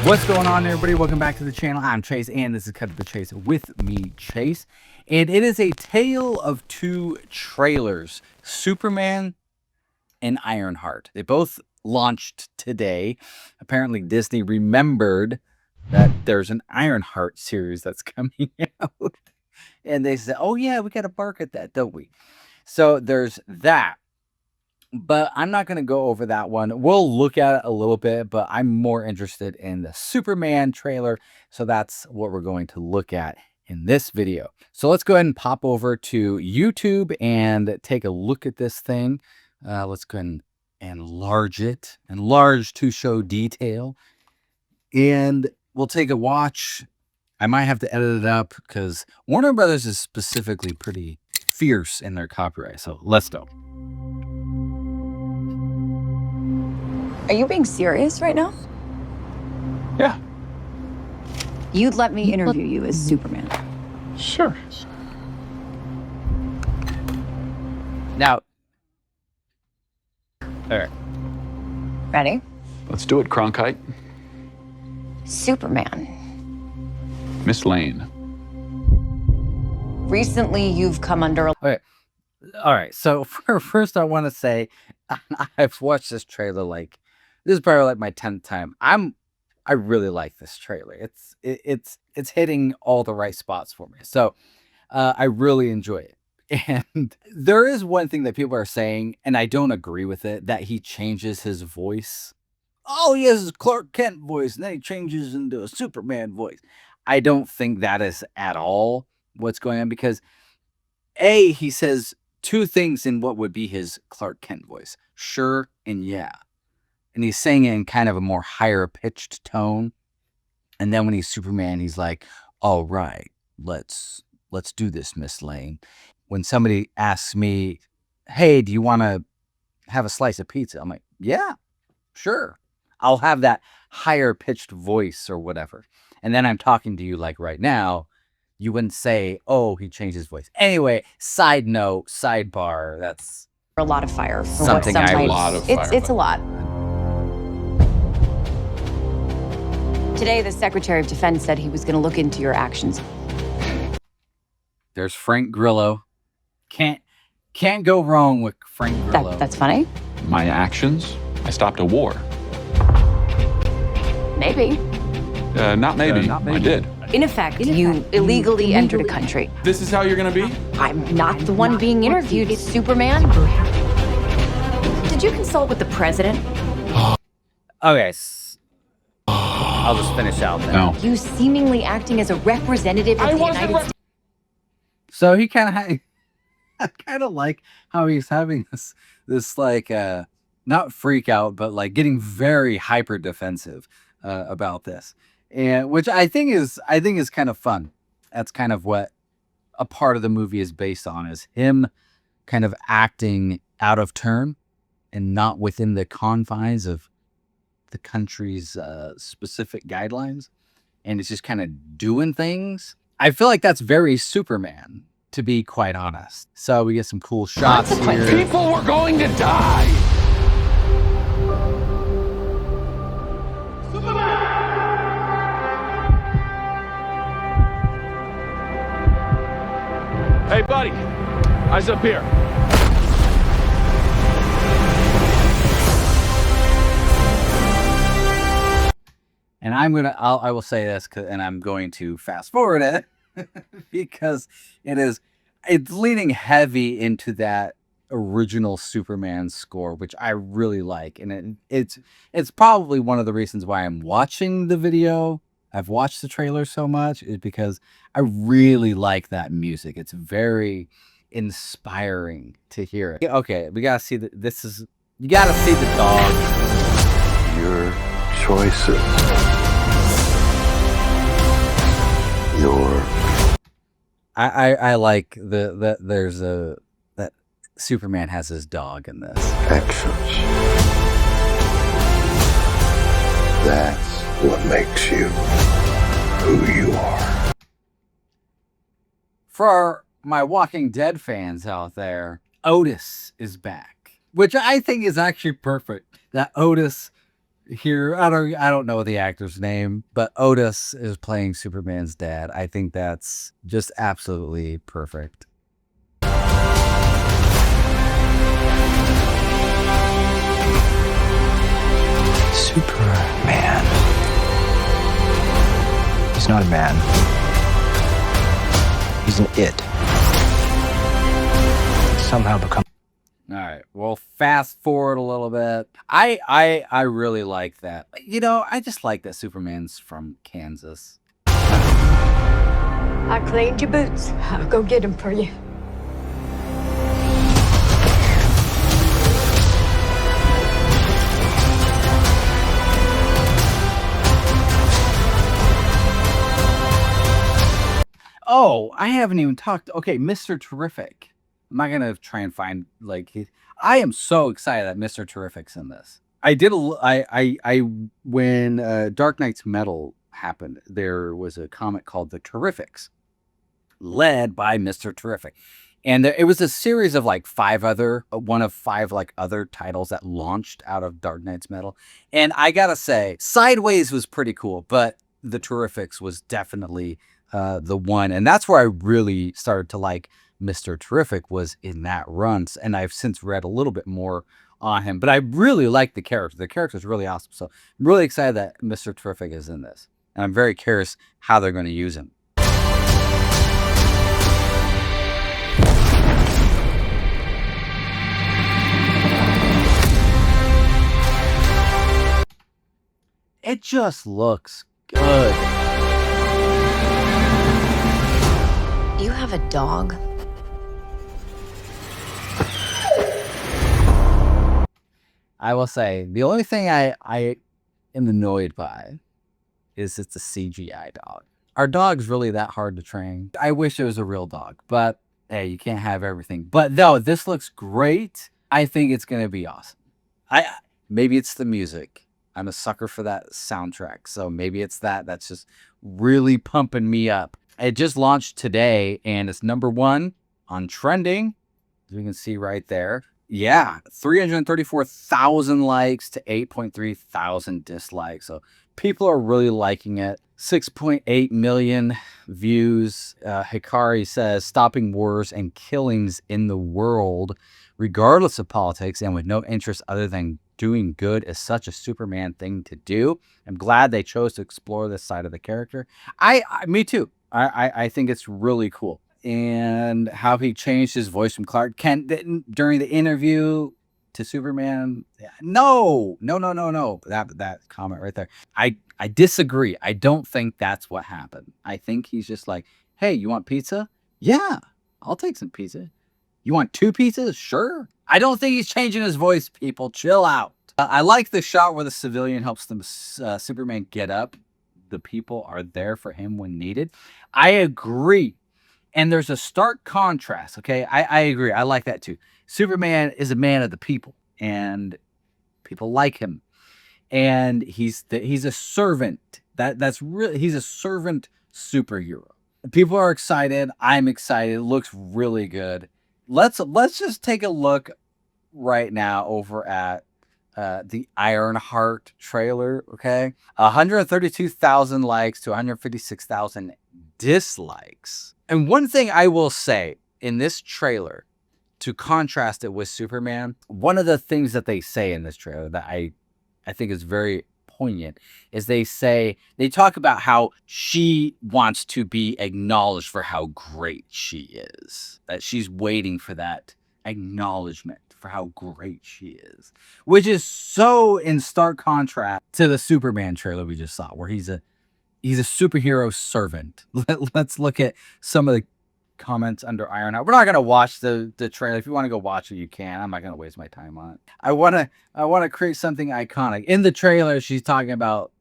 What's going on, everybody? Welcome back to the channel. I'm Chase, and this is Cut to the Chase with me, Chase. And it is a tale of two trailers, Superman and Ironheart. They both launched today. Apparently, Disney remembered that there's an Ironheart series that's coming out. And they said, oh, yeah, we got to bark at that, don't we? So there's that. But I'm not going to go over that one. We'll look at it a little bit, but I'm more interested in the Superman trailer. So that's what we're going to look at in this video. So let's go ahead and pop over to YouTube and take a look at this thing. Let's go ahead and enlarge it. Enlarge to show detail. And we'll take a watch. I might have to edit it up because Warner Brothers is specifically pretty fierce in their copyright. So let's go. Are you being serious right now? Yeah. You'd let me interview you as Superman. Sure. Now, all right. Ready? Let's do it, Cronkite. Superman. Miss Lane. Recently, you've come under... Okay. All right. So first, I want to say I've watched this trailer this is probably like my 10th time. I really like this trailer. It's hitting all the right spots for me. So I really enjoy it. And there is one thing that people are saying, and I don't agree with it, that he changes his voice. Oh, he has his Clark Kent voice, and then he changes into a Superman voice. I don't think that is at all what's going on, because A, he says two things in what would be his Clark Kent voice. Sure and yeah. And he's saying it in kind of a more higher pitched tone. And then when he's Superman, he's like, all right, let's do this, Miss Lane. When somebody asks me, hey, do you want to have a slice of pizza? I'm like, yeah, sure. I'll have that higher pitched voice or whatever. And then I'm talking to you like right now. You wouldn't say, oh, he changed his voice. Anyway, side note, sidebar, that's a lot of fire. For something what I a lot of fire. It's a lot. Today, the Secretary of Defense said he was going to look into your actions. There's Frank Grillo. Can't go wrong with Frank Grillo. That's funny. My actions? I stopped a war. Maybe. Not maybe. I did. In effect, you illegally entered a country. This is how you're gonna be? I'm not the one being interviewed. It's Superman. Did you consult with the president? Okay. I'll just finish out then. No. You seemingly acting as a representative of the United States. So he kind of like how he's having this like not freak out, but like getting very hyper defensive about this, and which I think is kind of fun. That's kind of what a part of the movie is based on, is him kind of acting out of turn and not within the confines of the country's specific guidelines, and it's just kind of doing things. I feel like that's very Superman, to be quite honest. So we get some cool shots here. People were going to die! Hey, buddy. Eyes up here. And I will say this, and I'm going to fast forward it because it's leaning heavy into that original Superman score, which I really like. And it's probably one of the reasons why I'm watching the video. I've watched the trailer so much is because I really like that music. It's very inspiring to hear it. Okay, we gotta see you gotta see the dog. Your choices. I like that Superman has his dog in this. Actions. That's what makes you who you are. For my Walking Dead fans out there, Otis is back, which I think is actually perfect. That Otis here. I don't know the actor's name, but Otis is playing Superman's dad. I think that's just absolutely perfect. Superman. He's not a man. He's an it. Somehow become. All right. Well, fast forward a little bit. I really like that. You know, I just like that Superman's from Kansas. I cleaned your boots. I'll go get them for you. Oh, I haven't even talked. Okay, Mr. Terrific. I'm not gonna try and find I am so excited that Mr. Terrific's in this. I did a l- I when Dark Knight's Metal happened, there was a comic called The Terrifics, led by Mr. Terrific. And it was a series of like one of five like other titles that launched out of Dark Knight's Metal. And I gotta say, Sideways was pretty cool, but The Terrifics was definitely the one. And that's where I really started to like Mr. Terrific, was in that run. And I've since read a little bit more on him, but I really like the character. The character is really awesome. So I'm really excited that Mr. Terrific is in this. And I'm very curious how they're going to use him. It just looks good. You have a dog? I will say, the only thing I am annoyed by is it's a CGI dog. Our dog's really that hard to train. I wish it was a real dog, but hey, you can't have everything. But no, this looks great. I think it's going to be awesome. Maybe it's the music. I'm a sucker for that soundtrack. So maybe it's that's just really pumping me up. It just launched today and it's #1 on trending. As you can see right there. Yeah, 334,000 likes to 8.3 thousand dislikes. So people are really liking it. 6.8 million views. Hikari says, stopping wars and killings in the world, regardless of politics and with no interest other than doing good, is such a Superman thing to do. I'm glad they chose to explore this side of the character. Me too. I think it's really cool. And how he changed his voice from Clark Kent during the interview to Superman. No. That comment right there. I disagree. I don't think that's what happened. I think he's just like, hey, you want pizza? Yeah, I'll take some pizza. You want 2 pizzas? Sure. I don't think he's changing his voice, people. Chill out. I like the shot where the civilian helps them Superman get up. The people are there for him when needed. I agree. And there's a stark contrast, okay? I agree. I like that too. Superman is a man of the people, and people like him. And he's a servant. That's really, he's a servant superhero. People are excited. I'm excited. It looks really good. Let's just take a look right now over at the Ironheart trailer, okay? 132,000 likes to 156,000 dislikes. And one thing I will say in this trailer, to contrast it with Superman, one of the things that they say in this trailer that I think is very poignant is they talk about how she wants to be acknowledged for how great she is, that she's waiting for that acknowledgement for how great she is, which is so in stark contrast to the Superman trailer we just saw, where he's a superhero servant. Let's look at some of the comments under Ironheart. We're not gonna watch the trailer. If you want to go watch it, you can. I'm not gonna waste my time on it. I wanna create something iconic. In the trailer, she's talking about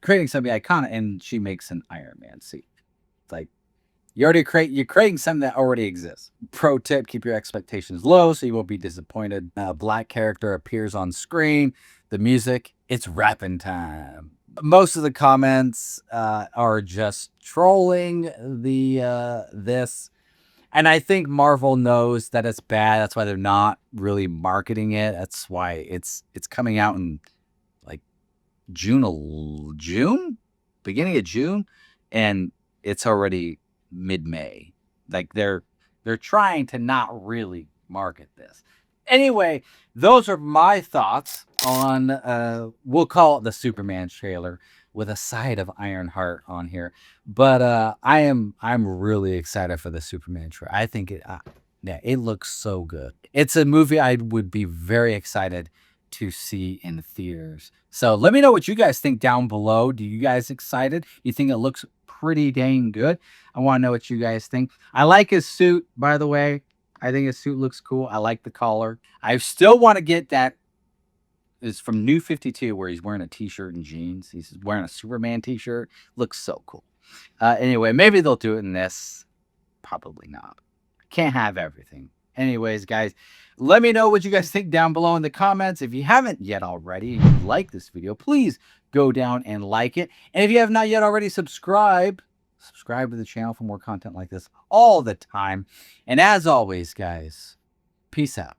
creating something iconic, and she makes an Iron Man suit. It's like, you're creating something that already exists. Pro tip: keep your expectations low so you won't be disappointed. A black character appears on screen. The music, it's rapping time. Most of the comments are just trolling this. And I think Marvel knows that it's bad. That's why they're not really marketing it. That's why it's coming out in like June, beginning of June, and it's already mid-May. Like they're trying to not really market this. Anyway, those are my thoughts on we'll call it the Superman trailer with a side of Ironheart on here. But I'm really excited for the Superman trailer. I think it looks so good. It's a movie I would be very excited to see in theaters. So let me know what you guys think down below. Do you guys excited? You think it looks pretty dang good? I want to know what you guys think. I like his suit, by the way. I think his suit looks cool. I like the collar. I still want to get that. Is from New 52 where he's wearing a t-shirt and jeans. He's wearing a Superman t-shirt. Looks so cool. Anyway, maybe they'll do it in this. Probably not. Can't have everything. Anyways, guys, let me know what you guys think down below in the comments. If you haven't yet already and you like this video, please go down and like it. And if you have not yet already, subscribe to the channel for more content like this all the time. And as always, guys, peace out.